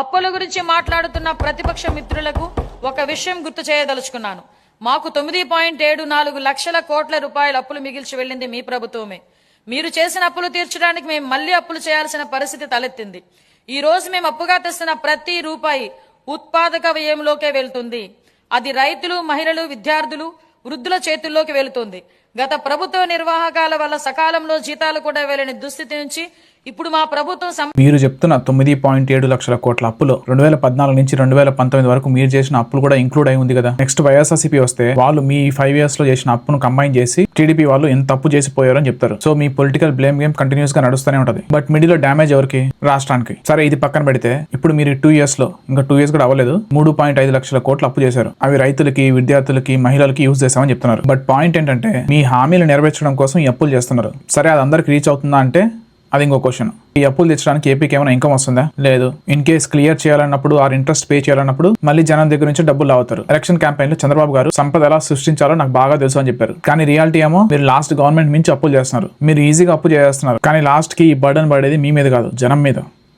అప్పుల గురించి మాట్లాడుతున్న ప్రతిపక్ష మిత్రులకు ఒక విషయం గుర్తు చేయదలుచుకున్నాను. మాకు 9.74 లక్షల కోట్ల రూపాయల అప్పులు మిగిల్చి వెళ్ళింది మీ ప్రభుత్వమే. మీరు చేసిన అప్పులు తీర్చడానికి మేము మళ్లీ అప్పులు చేయాల్సిన పరిస్థితి తలెత్తింది. ఈ రోజు మేము అప్పుగా తెస్తున్న ప్రతి రూపాయి ఉత్పాదక వ్యయంలోకే వెళ్తుంది. అది రైతులు, మహిళలు, విద్యార్థులు, వృద్ధుల చేతుల్లోకి వెళుతుంది. గత ప్రభుత్వ నిర్వాహకాల వల్ల సకాలంలో జీతాలు కూడా వెళ్ళని దుస్థితి నుంచి ఇప్పుడు మా ప్రభుత్వం మీరు చెప్తున్న 9.7 లక్షల కోట్ల అప్పులో 2014 నుంచి 2019 వరకు మీరు చేసిన అప్పులు కూడా ఇంక్లూడ్ అయి ఉంది కదా. నెక్స్ట్ వైఎస్ఆర్సీపీ వస్తే వాళ్ళు మీ 5 years లో చేసిన అప్పును కంబైన్ చేసి టీడీపీ వాళ్ళు ఎంత తప్పు చేసిపోయారని చెప్తారు. సో మీ పొలిటికల్ బ్లేమ్ గేమ్ కంటిన్యూస్ గా నడుస్తూనే ఉంటది. బట్ మిడిల్ లో డ్యామేజ్ ఎవరికి? రాష్ట్రానికి. సరే ఇది పక్కన పెడితే ఇప్పుడు మీరు 2 years లో, ఇంకా 2 years కూడా అవ్వలేదు, 3.5 లక్షల కోట్ల అప్పు చేశారు. అవి రైతులకి, విద్యార్థులకి, మహిళలకి యూజ్ చేస్తామని చెప్తున్నారు. బట్ పాయింట్ ఏంటంటే మీ హామీలు నెరవేర్చడం కోసం ఈ అప్పులు చేస్తున్నారు. సరే అది అందరికి రీచ్ అవుతుందా అంటే అది ఇంకో క్వశ్చన్. ఈ అప్పులు తెచ్చడానికి ఏపీకి ఏమైనా ఇన్కమ్ వస్తుందా? లేదు. ఇన్ కేస్ క్లియర్ చేయాలన్నప్పుడు ఆర్ ఇంట్రెస్ట్ పే చేయాలన్నప్పుడు మళ్ళీ జనం దగ్గర నుంచి డబ్బులు లావుతారు. ఎలక్షన్ క్యాంపెయిన్ లో చంద్రబాబు గారు సంపద ఎలా సృష్టించాలో నాకు బాగా తెలుసు అని చెప్పారు. కానీ రియాలిటీ ఏమో మీరు లాస్ట్ గవర్నమెంట్ మించి అప్పులు చేస్తున్నారు. మీరు ఈజీగా అప్పు చేస్తున్నారు, కానీ లాస్ట్ కి ఈ బర్డన్ పడేది మీ మీద కాదు, జనం మీద.